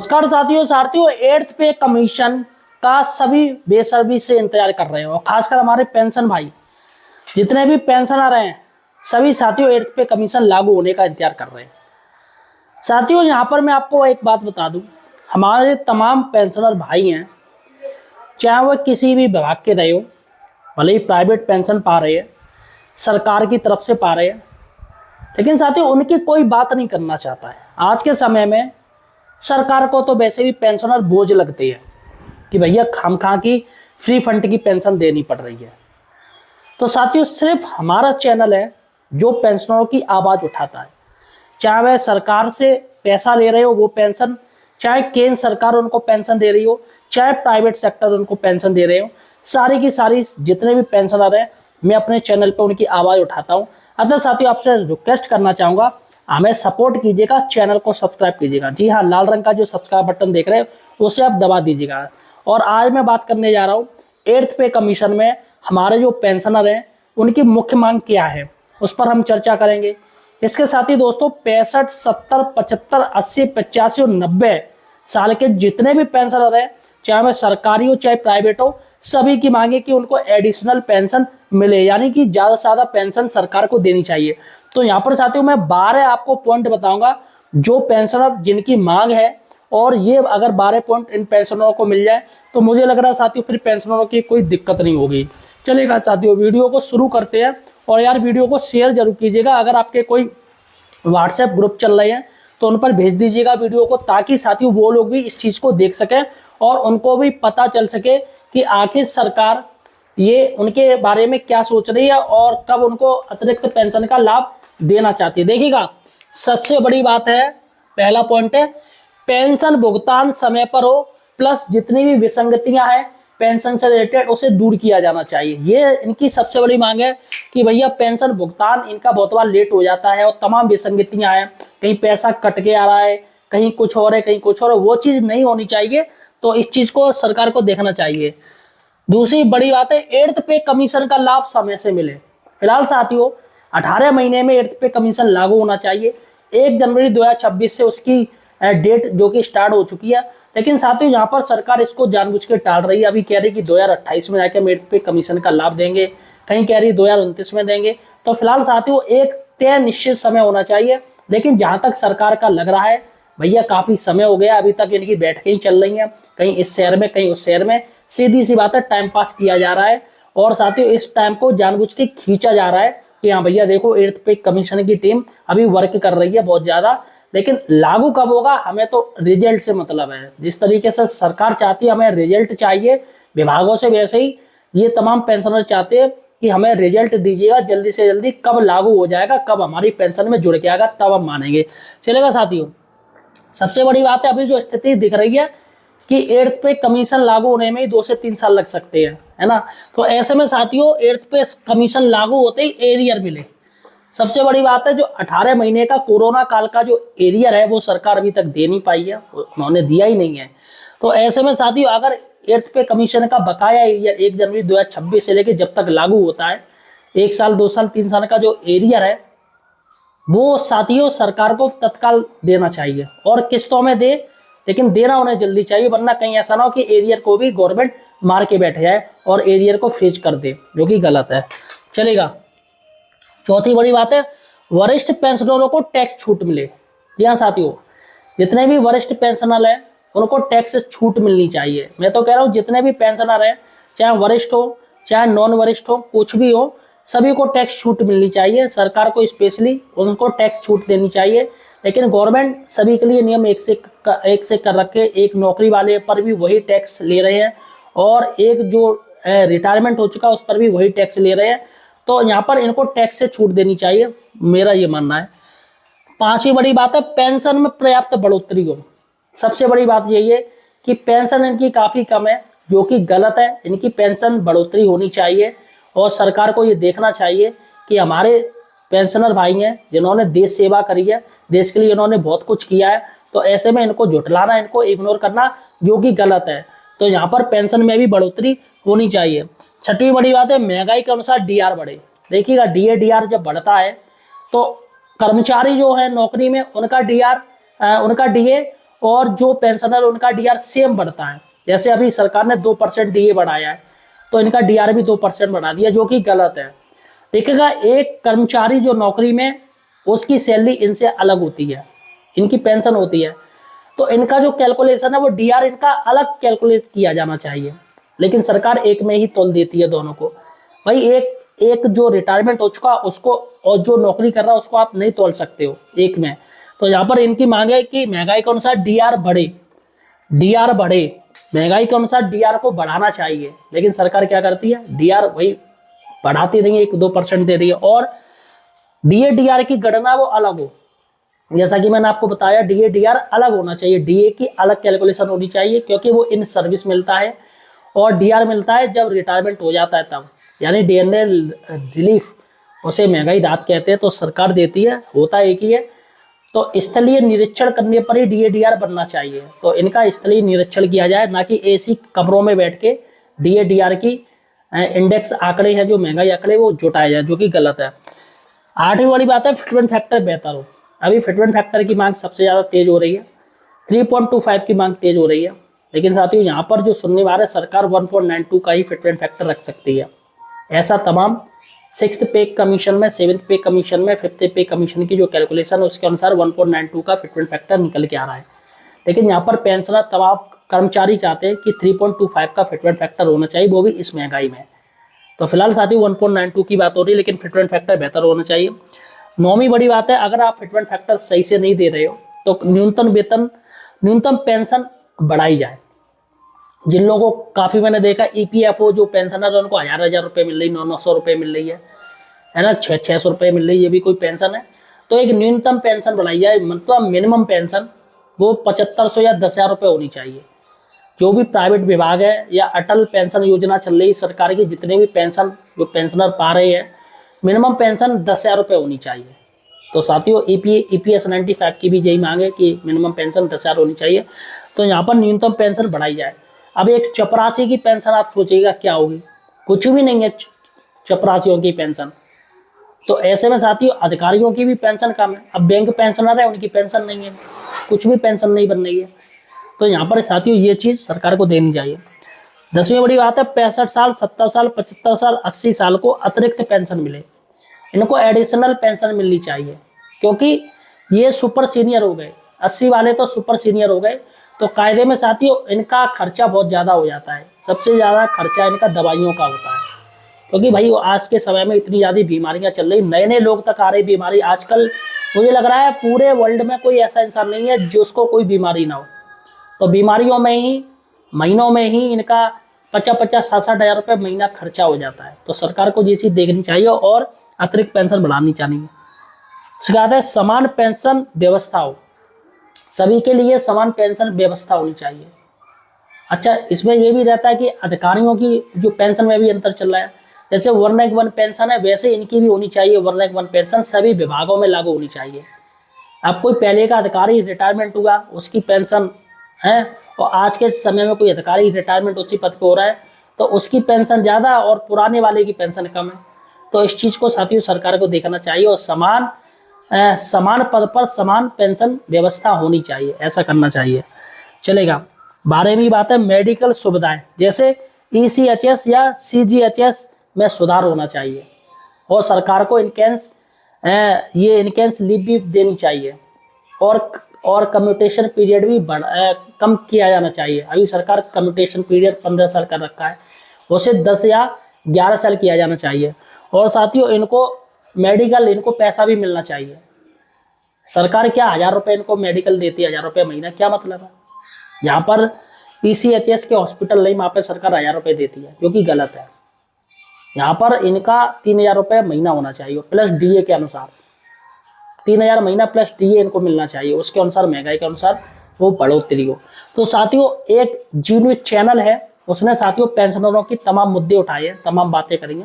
नमस्कार साथियों साथियों 8th पे कमीशन का सभी बेसब्री से इंतजार कर रहे हैं और खासकर हमारे पेंशन भाई जितने भी पेंशनर हैं सभी साथियों 8th पे कमीशन लागू होने का इंतजार कर रहे हैं। साथियों यहाँ पर मैं आपको एक बात बता दूं, हमारे तमाम पेंशनर भाई हैं, चाहे वह किसी भी विभाग के रहे हो, भले ही प्राइवेट पेंशन पा रहे हैं, सरकार की तरफ से पा रहे हैं, लेकिन साथियों उनकी कोई बात नहीं करना चाहता है। आज के समय में सरकार को तो वैसे भी पेंशनर बोझ लगती है कि भैया खामखा की फ्री फंड की पेंशन देनी पड़ रही है। तो साथियों सिर्फ हमारा चैनल है जो पेंशनरों की आवाज़ उठाता है, चाहे वह सरकार से पैसा ले रहे हो वो पेंशन, चाहे केंद्र सरकार उनको पेंशन दे रही हो, चाहे प्राइवेट सेक्टर उनको पेंशन दे रहे हो, सारी की सारी जितने भी पेंशनर हैं मैं अपने चैनल पर उनकी आवाज़ उठाता हूँ। अतः साथियों आपसे रिक्वेस्ट करना चाहूँगा, हमें सपोर्ट कीजिएगा, चैनल को सब्सक्राइब कीजिएगा। जी हाँ, लाल रंग का जो सब्सक्राइब बटन देख रहे हैं उसे आप दबा दीजिएगा। और आज मैं बात करने जा रहा हूँ 8th पे कमीशन में हमारे जो पेंशनर हैं उनकी मुख्य मांग क्या है, उस पर हम चर्चा करेंगे। इसके साथ ही दोस्तों 65, 70, 75, 80, 85 और 90 साल के जितने भी पेंशनर हैं, चाहे वह सरकारी हो चाहे प्राइवेट हो, सभी की मांग है कि उनको एडिशनल पेंशन मिले, यानी कि ज़्यादा से ज़्यादा पेंशन सरकार को देनी चाहिए। तो यहाँ पर साथियों मैं 12 आपको पॉइंट बताऊंगा जो पेंशनर जिनकी मांग है, और ये अगर 12 पॉइंट इन पेंशनरों को मिल जाए तो मुझे लग रहा है साथियों फिर पेंशनरों की कोई दिक्कत नहीं होगी। चलेगा साथियों, वीडियो को शुरू करते हैं। और यार वीडियो को शेयर जरूर कीजिएगा, अगर आपके कोई व्हाट्सएप ग्रुप चल रहे हैं तो उन पर भेज दीजिएगा वीडियो को, ताकि साथियों वो लोग भी इस चीज़ को देख सकें और उनको भी पता चल सके कि आखिर सरकार ये उनके बारे में क्या सोच रही है और कब उनको अतिरिक्त पेंशन का लाभ देना चाहती है। देखिएगा सबसे बड़ी बात है, पहला पॉइंट है पेंशन भुगतान समय पर हो, प्लस जितनी भी विसंगतियां हैं पेंशन से रिलेटेड उसे दूर किया जाना चाहिए। ये इनकी सबसे बड़ी मांग है कि भैया पेंशन भुगतान इनका बहुत बार लेट हो जाता है और तमाम विसंगतियां हैं, कहीं पैसा कट के आ रहा है, कहीं कुछ और है, कहीं कुछ और है, वो चीज़ नहीं होनी चाहिए। तो इस चीज़ को सरकार को देखना चाहिए। दूसरी बड़ी बात है 8th पे कमीशन का लाभ समय से मिले। फिलहाल साथियों 18 महीने में 8th पे कमीशन लागू होना चाहिए। 1 जनवरी 2026 से उसकी डेट जो कि स्टार्ट हो चुकी है, लेकिन साथियों यहाँ पर सरकार इसको जानबूझ के टाल रही है। अभी कह रही कि 2028 में जाकर 8th पे कमीशन का लाभ देंगे, कहीं कह रही 2029 में देंगे। तो फिलहाल साथियों एक तय निश्चित समय होना चाहिए, लेकिन जहाँ तक सरकार का लग रहा है भैया काफ़ी समय हो गया, अभी तक इनकी बैठकें चल रही हैं, कहीं इस शहर में कहीं उस शहर में, सीधी सी बात है टाइम पास किया जा रहा है। और साथियों इस टाइम को जानबूझ के खींचा जा रहा है कि हाँ भैया देखो 8th पे कमीशन की टीम अभी वर्क कर रही है बहुत ज़्यादा, लेकिन लागू कब होगा हमें तो रिजल्ट से मतलब है। जिस तरीके से सरकार चाहती है हमें रिजल्ट चाहिए विभागों से, वैसे ही ये तमाम पेंशनर चाहते हैं कि हमें रिजल्ट दीजिएगा जल्दी से जल्दी, कब लागू हो जाएगा, कब हमारी पेंशन में जुड़ के आएगा, तब हम मानेंगे। चलेगा साथियों, सबसे बड़ी बात है अभी जो स्थिति दिख रही है कि 8th पे कमीशन लागू होने में ही 2 से 3 साल लग सकते हैं, है ना। तो ऐसे में साथियों 8th पे कमीशन लागू होते ही एरियर मिले। सबसे बड़ी बात है जो 18 महीने का कोरोना काल का जो एरियर है वो सरकार अभी तक दे नहीं पाई है, उन्होंने दिया ही नहीं है। तो ऐसे में साथियों अगर 8th पे कमीशन का बकाया एरियर 1 जनवरी 2026 से लेकर जब तक लागू होता है, 1 साल 2 साल 3 साल का जो एरियर है वो साथियों सरकार को तत्काल देना चाहिए, और किस्तों में दे, लेकिन देना उन्हें जल्दी चाहिए, वरना कहीं ऐसा ना हो कि एरियर को भी गवर्नमेंट मार के बैठ जाए और एरियर को फ्रीज कर दे, जो कि गलत है। चलेगा, चौथी बड़ी बात है वरिष्ठ पेंशनरों को टैक्स छूट मिले। जी हाँ साथियों, जितने भी वरिष्ठ पेंशनर हैं उनको टैक्स छूट मिलनी चाहिए। मैं तो कह रहा हूँ जितने भी पेंशनर हैं, चाहे वरिष्ठ हो चाहे नॉन वरिष्ठ हो, कुछ भी हो, सभी को टैक्स छूट मिलनी चाहिए। सरकार को स्पेशली उनको टैक्स छूट देनी चाहिए, लेकिन गवर्नमेंट सभी के लिए नियम एक से कर रखे। एक नौकरी वाले पर भी वही टैक्स ले रहे हैं, और एक जो रिटायरमेंट हो चुका उस पर भी वही टैक्स ले रहे हैं। तो यहाँ पर इनको टैक्स से छूट देनी चाहिए, मेरा ये मानना है। पांचवी बड़ी बात है पेंशन में पर्याप्त बढ़ोतरी हो। सबसे बड़ी बात यही है कि पेंशन इनकी काफ़ी कम है, जो कि गलत है। इनकी पेंशन बढ़ोतरी होनी चाहिए, और सरकार को ये देखना चाहिए कि हमारे पेंशनर भाई हैं जिन्होंने देश सेवा करी है, देश के लिए इन्होंने बहुत कुछ किया है, तो ऐसे में इनको झुठलाना, इनको इग्नोर करना जो कि गलत है। तो यहाँ पर पेंशन में भी बढ़ोतरी होनी चाहिए। छठवीं बड़ी बात है महंगाई के अनुसार डीआर बढ़े। देखिएगा डीआर जब बढ़ता है तो कर्मचारी जो है नौकरी में उनका डीए और जो पेंशनर उनका डीआर सेम बढ़ता है। जैसे अभी सरकार ने 2% डीए बढ़ाया है, तो इनका डीआर भी 2% बढ़ा दिया, जो कि गलत है। देखिएगा, एक कर्मचारी जो नौकरी में, उसकी सैलरी इनसे अलग होती है, इनकी पेंशन होती है, तो इनका जो कैलकुलेशन है वो डीआर इनका अलग कैलकुलेट किया जाना चाहिए, लेकिन सरकार एक में ही तोल देती है दोनों को। भाई एक जो रिटायरमेंट हो चुका उसको और जो नौकरी कर रहा है उसको आप नहीं तोल सकते हो एक में। तो यहाँ पर इनकी मांग है कि महंगाई के अनुसार डीआर बढ़े, महंगाई के अनुसार डीआर को बढ़ाना चाहिए, लेकिन सरकार क्या करती है, डीआर वही बढ़ाती नहीं है, 1-2% दे रही है। और डीए डीआर की गणना वो अलग हो, जैसा कि मैंने आपको बताया, डीए डीआर अलग होना चाहिए, डीए की अलग कैलकुलेशन होनी चाहिए, क्योंकि वो इन सर्विस मिलता है और डीआर मिलता है जब रिटायरमेंट हो जाता है तब, यानी डीएनए रिलीफ, उसे महंगाई राहत कहते हैं, तो सरकार देती है, होता एक ही है। तो स्थलीय निरीक्षण करने पर ही डीए डीआर बनना चाहिए, तो इनका स्थलीय निरीक्षण किया जाए, ना कि एसी कमरों में बैठ के डीए डीआर की इंडेक्स आंकड़े हैं, जो महंगाई आंकड़े, वो जुटाए जाए, जो कि गलत है। 8वीं वाली बात है, फिटमेंट फैक्टर बेहतर हो। अभी फिटमेंट फैक्टर की मांग सबसे ज़्यादा तेज हो रही है, 3.25 की मांग तेज हो रही है, लेकिन साथियों यहाँ पर जो सुनने वाले, सरकार 1.92 का ही फिटमेंट फैक्टर रख सकती है। ऐसा तमाम 6th पे कमीशन में, 7th पे कमीशन में, 5th पे कमीशन की जो कैलकुलेशन है उसके अनुसार 1.92 का फिटमेंट फैक्टर निकल के आ रहा है, लेकिन यहाँ पर पेंशनर तमाम कर्मचारी चाहते हैं कि 3.25 का फिटमेंट फैक्टर होना चाहिए, वो भी इस महंगाई में। तो फिलहाल साथियों 1.92 की बात हो रही है, लेकिन फिटमेंट फैक्टर बेहतर होना चाहिए। 9वीं बड़ी बात है, अगर आप फिटमेंट फैक्टर सही से नहीं दे रहे हो तो न्यूनतम पेंशन बढ़ाई जाए। जिन लोगों को काफ़ी मैंने देखा, ईपीएफओ जो पेंशनर है उनको 1000 रुपये मिल रही, 900 रुपये मिल रही है ना, 600 रुपये मिल रही है, ये भी कोई पेंशन है। तो एक न्यूनतम पेंशन बढ़ाई जाए, मतलब मिनिमम पेंशन वो 7500 या 10,000 रुपये होनी चाहिए। जो भी प्राइवेट विभाग है या अटल पेंशन योजना चल रही सरकार की, जितने भी पेंशन जो पेंशनर पा रहे हैं, मिनिमम पेंशन 10,000 रुपये होनी चाहिए। तो साथियों ईपीएस 95 की भी यही मांग है कि मिनिमम पेंशन 10,000 होनी चाहिए, तो यहाँ पर न्यूनतम पेंशन बढ़ाई जाए। अब एक चपरासी की पेंशन आप सोचिएगा क्या होगी, कुछ भी नहीं है चपरासियों की पेंशन। तो ऐसे में साथियों अधिकारियों की भी पेंशन कम है। अब बैंक पेंशनर है, उनकी पेंशन नहीं है, कुछ भी पेंशन नहीं बन रही है। तो यहाँ पर साथियों ये चीज़ सरकार को देनी चाहिए। 10वीं बड़ी बात है, 65 साल, 70 साल, 75 साल, 80 साल को अतिरिक्त पेंशन मिले, इनको एडिशनल पेंशन मिलनी चाहिए, क्योंकि ये सुपर सीनियर हो गए, 80 वाले तो सुपर सीनियर हो गए। तो कायदे में साथियों इनका खर्चा बहुत ज़्यादा हो जाता है, सबसे ज़्यादा खर्चा इनका दवाइयों का होता है, क्योंकि भाई आज के समय में इतनी ज़्यादा बीमारियां चल रही, नए नए लोग तक आ रही बीमारी। आजकल मुझे लग रहा है पूरे वर्ल्ड में कोई ऐसा इंसान नहीं है जिसको कोई बीमारी ना हो। तो बीमारियों में ही, महीनों में ही इनका 50-60 हज़ार रुपये महीना खर्चा हो जाता है। तो सरकार को ये चीज़ देखनी चाहिए और अतिरिक्त पेंशन बढ़ानी चाहिए। उसके बाद है समान पेंशन व्यवस्था हो, सभी के लिए समान पेंशन व्यवस्था होनी चाहिए। अच्छा, इसमें यह भी रहता है कि अधिकारियों की जो पेंशन में भी अंतर चल रहा है, जैसे 1 रैंक 1 पेंशन है, वैसे इनकी भी होनी चाहिए 1 रैंक 1 पेंशन, सभी विभागों में लागू होनी चाहिए। अब कोई पहले का अधिकारी रिटायरमेंट हुआ, उसकी पेंशन है, और आज के समय में कोई अधिकारी रिटायरमेंट उसी पद पे हो रहा है तो उसकी पेंशन ज़्यादा और पुराने वाले की पेंशन कम है। तो इस चीज़ को साथियों सरकार को देखना चाहिए और समान पद पर समान पेंशन व्यवस्था होनी चाहिए, ऐसा करना चाहिए, चलेगा। 12वीं बात है मेडिकल सुविधाएं, जैसे ECHS या CGHS में सुधार होना चाहिए और सरकार को इनकेंस लीव भी देनी चाहिए और कम्यूटेशन पीरियड भी कम किया जाना चाहिए। अभी सरकार कम्यूटेशन पीरियड 15 साल कर रखा है, उसे 10 या 11 साल किया जाना चाहिए। और साथियों इनको मेडिकल, इनको पैसा भी मिलना चाहिए। सरकार क्या 1000 रुपये इनको मेडिकल देती है, 1000 रुपये महीना, क्या मतलब है? यहाँ पर ECHS के हॉस्पिटल नहीं, वहाँ पर सरकार 1000 रुपये देती है, जो कि गलत है। यहाँ पर इनका 3000 रुपये महीना होना चाहिए प्लस DA के अनुसार, 3000 महीना प्लस DA इनको मिलना चाहिए, उसके अनुसार महंगाई के अनुसार वो बढ़ोतरी हो। तो साथियों एक जी न्यूज़ चैनल है, उसने साथियों पेंशनरों की तमाम मुद्दे उठाए हैं, तमाम बातें करेंगे।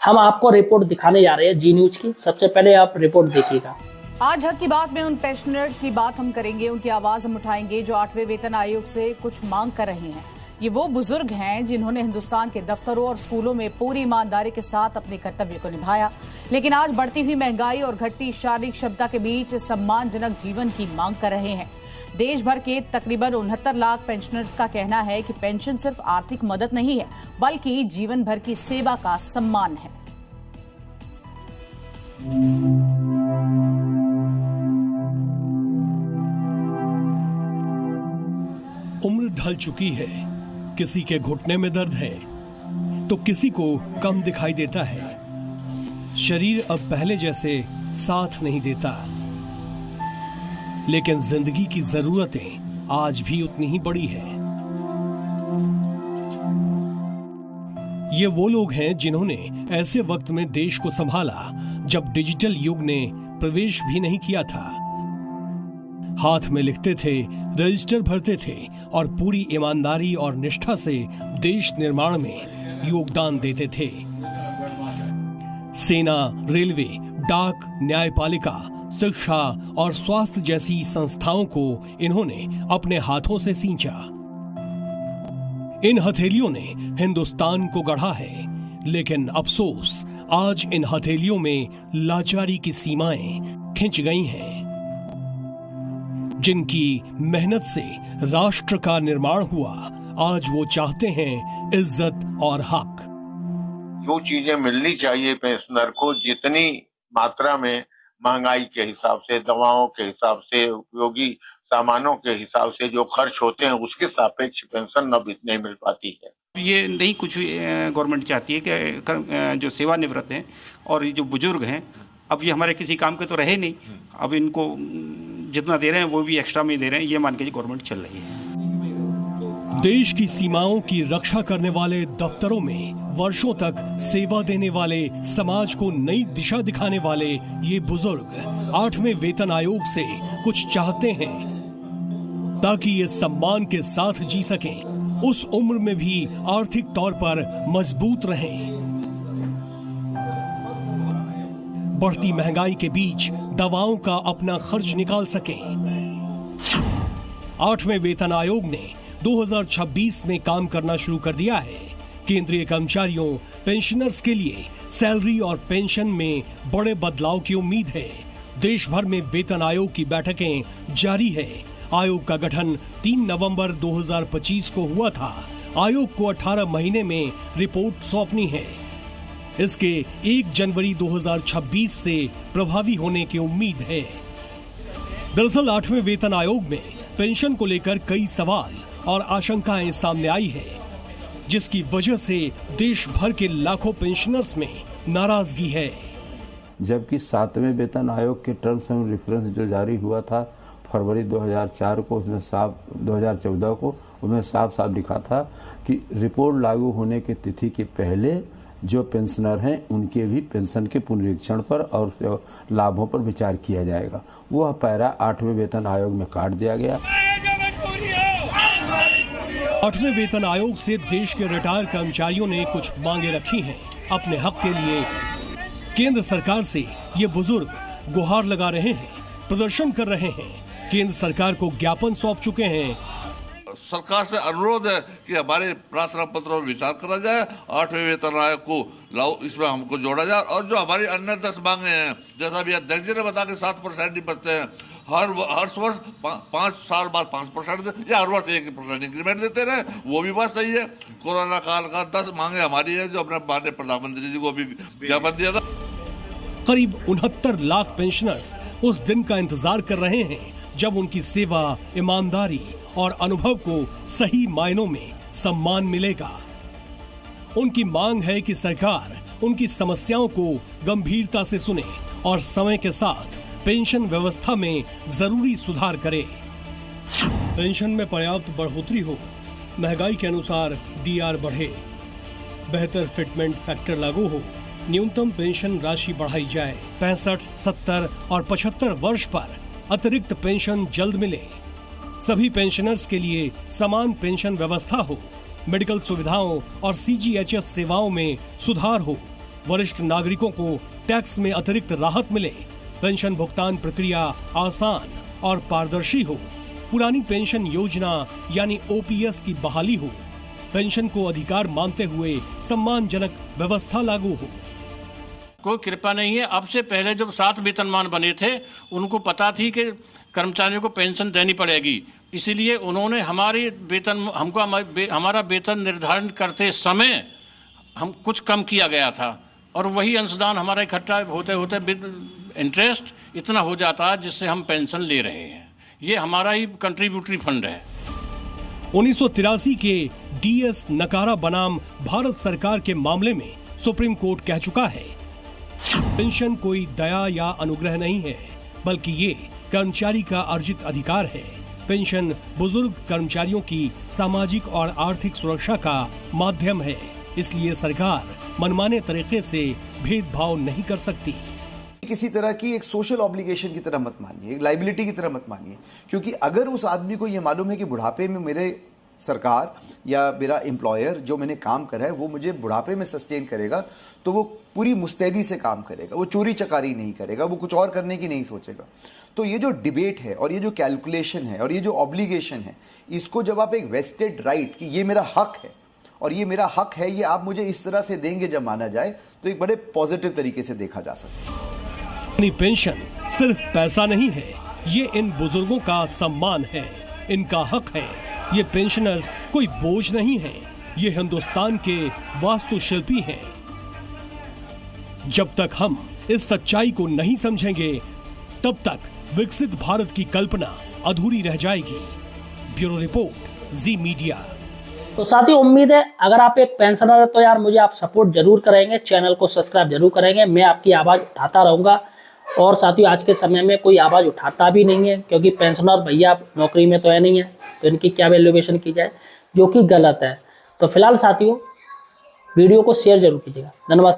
हम आपको रिपोर्ट दिखाने जा रहे हैं जी न्यूज़ की, सबसे पहले आप रिपोर्ट देखिएगा। आज हक की बात में उन पेंशनर की बात हम करेंगे, उनकी आवाज हम उठाएंगे जो 8वें वेतन आयोग से कुछ मांग कर रहे हैं। ये वो बुजुर्ग हैं जिन्होंने हिंदुस्तान के दफ्तरों और स्कूलों में पूरी ईमानदारी के साथ अपने कर्तव्य को निभाया, लेकिन आज बढ़ती हुई महंगाई और घटती शारीरिक क्षमता के बीच सम्मानजनक जीवन की मांग कर रहे हैं। देश भर के तकरीबन 69 लाख पेंशनर्स का कहना है कि पेंशन सिर्फ आर्थिक मदद नहीं है, बल्कि जीवन भर की सेवा का सम्मान है। उम्र ढल चुकी है, किसी के घुटने में दर्द है तो किसी को कम दिखाई देता है। शरीर अब पहले जैसे साथ नहीं देता, लेकिन जिंदगी की जरूरतें आज भी उतनी ही बड़ी है। ये वो लोग हैं जिन्होंने ऐसे वक्त में देश को संभाला जब डिजिटल युग ने प्रवेश भी नहीं किया था। हाथ में लिखते थे, रजिस्टर भरते थे और पूरी ईमानदारी और निष्ठा से देश निर्माण में योगदान देते थे। सेना, रेलवे, डाक, न्यायपालिका, शिक्षा और स्वास्थ्य जैसी संस्थाओं को इन्होंने अपने हाथों से सींचा। इन हथेलियों ने हिंदुस्तान को गढ़ा है, लेकिन अफसोस आज इन हथेलियों में लाचारी की सीमाएं खिंच गई हैं। जिनकी मेहनत से राष्ट्र का निर्माण हुआ, आज वो चाहते हैं इज्जत और हक। जो चीजें मिलनी चाहिए पेंशनर को, जितनी मात्रा में महंगाई के हिसाब से, दवाओं के हिसाब से, उपयोगी सामानों के हिसाब से जो खर्च होते हैं, उसके सापेक्ष पेंशन अब इतनी मिल पाती है। ये नहीं कुछ गवर्नमेंट चाहती है कि जो सेवानिवृत्त हैं और ये जो बुजुर्ग हैं, अब ये हमारे किसी काम के तो रहे नहीं, अब इनको जितना दे रहे हैं वो भी एक्स्ट्रा में दे रहे हैं, ये मान के गवर्नमेंट चल रही है। देश की सीमाओं की रक्षा करने वाले दफ्तरों में वर्षों तक सेवा देने वाले, समाज को नई दिशा दिखाने वाले ये बुजुर्ग 8वें वेतन आयोग से कुछ चाहते हैं ताकि ये सम्मान के साथ जी सकें, उस उम्र में भी आर्थिक तौर पर मजबूत रहें। बढ़ती महंगाई के बीच दवाओं का अपना खर्च निकाल सकें। 8वें वेतन आयोग ने 2026 में काम करना शुरू कर दिया है। केंद्रीय कर्मचारियों, पेंशनर्स के लिए सैलरी और पेंशन में बड़े बदलाव की उम्मीद है। देश भर में वेतन आयोग की बैठकें जारी है। आयोग का गठन 3 नवंबर 2025 को हुआ था। आयोग को 18 महीने में रिपोर्ट सौंपनी है। इसके 1 जनवरी 2026 से प्रभावी होने की उम्मीद है। दरअसल 8वें वेतन आयोग में पेंशन को लेकर कई सवाल और आशंकाएं सामने आई है, जिसकी वजह से देश भर के लाखों पेंशनर्स में नाराजगी है। जबकि 7वें वेतन आयोग के टर्म्स एंड रेफरेंस जो जारी हुआ था फरवरी 2004 को, उसमें 2014 को, उसमें साफ साफ लिखा था कि रिपोर्ट लागू होने की तिथि के पहले जो पेंशनर हैं उनके भी पेंशन के पुनरीक्षण पर और लाभों पर विचार किया जाएगा। वह पैरा 8वें वेतन आयोग में काट दिया गया। 8वें वेतन आयोग से देश के रिटायर कर्मचारियों ने कुछ मांगे रखी हैं अपने हक के लिए। केंद्र सरकार से ये बुजुर्ग गुहार लगा रहे हैं, प्रदर्शन कर रहे हैं, केंद्र सरकार को ज्ञापन सौंप चुके हैं। सरकार से अनुरोध है कि हमारे प्रार्थना पत्र पर विचार करा जाए, 8वें वेतन आयोग को लाओ, इसमें हमको जोड़ा जाए। और जो हमारी अन्य 10 मांगे हैं, जैसा भी अध्यक्ष जी ने बता के 7% नहीं बचते हैं, हर वर्ष 5 साल बाद 5% या हर वर्ष 1% इंक्रीमेंट देते रहे, वो भी बात सही है। कोरोना काल का 10 मांगे हमारी है, जो अपने माननीय प्रधानमंत्री जी को भी ज्ञापन दिया था। करीब 69 लाख पेंशनर्स उस दिन का इंतजार कर रहे हैं जब उनकी सेवा, ईमानदारी और अनुभव को सही मायनों में सम्मान मिलेगा। उनकी मांग है कि सरकार उनकी समस्याओं को गंभीरता से सुने और समय के साथ पेंशन व्यवस्था में जरूरी सुधार करे। पेंशन में पर्याप्त बढ़ोतरी हो, महंगाई के अनुसार डीआर बढ़े, बेहतर फिटमेंट फैक्टर लागू हो, न्यूनतम पेंशन राशि बढ़ाई जाए, 65, 70 और 75 वर्ष पर अतिरिक्त पेंशन जल्द मिले, सभी पेंशनर्स के लिए समान पेंशन व्यवस्था हो, मेडिकल सुविधाओं और सीजीएचएस सेवाओं में सुधार हो, वरिष्ठ नागरिकों को टैक्स में अतिरिक्त राहत मिले, पेंशन भुगतान प्रक्रिया आसान और पारदर्शी हो, पुरानी पेंशन योजना यानी ओपीएस की बहाली हो, पेंशन को अधिकार मानते हुए सम्मानजनक व्यवस्था लागू हो। कोई कृपा नहीं है। अब से पहले जब 7 वेतनमान बने थे उनको पता थी कि कर्मचारियों को पेंशन देनी पड़ेगी, इसीलिए उन्होंने हमारा वेतन निर्धारण करते समय हम कुछ कम किया गया था और वही अंशदान हमारा इकट्ठा होते होते इंटरेस्ट इतना हो जाता है जिससे हम पेंशन ले रहे हैं। ये हमारा ही कंट्रीब्यूटरी फंड है। 1983 के डीएस नकारा बनाम भारत सरकार के मामले में सुप्रीम कोर्ट कह चुका है, पेंशन कोई दया या अनुग्रह नहीं है, बल्कि ये कर्मचारी का अर्जित अधिकार है। पेंशन बुजुर्ग कर्मचारियों की सामाजिक और आर्थिक सुरक्षा का माध्यम है, इसलिए सरकार मनमाने तरीके से भेदभाव नहीं कर सकती। किसी तरह की एक सोशल ऑब्लिगेशन की तरह मत मानिए, एक लाइबिलिटी की तरह मत मानिए, क्योंकि अगर उस आदमी को यह मालूम है कि बुढ़ापे में मेरे सरकार या मेरा एम्प्लॉयर जो मैंने काम करा है वो मुझे बुढ़ापे में सस्टेन करेगा, तो वो पूरी मुस्तैदी से काम करेगा, वो चोरी चकारी नहीं करेगा, वो कुछ और करने की नहीं सोचेगा। तो ये जो डिबेट है और ये जो कैलकुलेशन है और ये जो ऑब्लिगेशन है, इसको जब आप एक वेस्टेड राइट कि ये मेरा हक है और ये मेरा हक है, ये आप मुझे इस तरह से देंगे जब माना जाए, तो एक बड़े पॉजिटिव तरीके से देखा जा सकता है। अपनी पेंशन सिर्फ पैसा नहीं है, ये इन बुजुर्गों का सम्मान है, इनका हक है। ये पेंशनर्स कोई बोझ नहीं है, ये हिंदुस्तान के वास्तुशिल्पी हैं। जब तक हम इस सच्चाई को नहीं समझेंगे, तब तक विकसित भारत की कल्पना अधूरी रह जाएगी। ब्यूरो रिपोर्ट, जी मीडिया। तो साथियों, उम्मीद है अगर आप एक पेंशनर है तो यार मुझे आप सपोर्ट जरूर करेंगे, चैनल को सब्सक्राइब जरूर करेंगे। मैं आपकी आवाज़ उठाता रहूँगा और साथियों आज के समय में कोई आवाज़ उठाता भी नहीं है, क्योंकि पेंशनर भैया नौकरी में तो है नहीं है, तो इनकी क्या वैल्यूएशन की जाए, जो कि गलत है। तो फिलहाल साथियों वीडियो को शेयर जरूर कीजिएगा। धन्यवाद।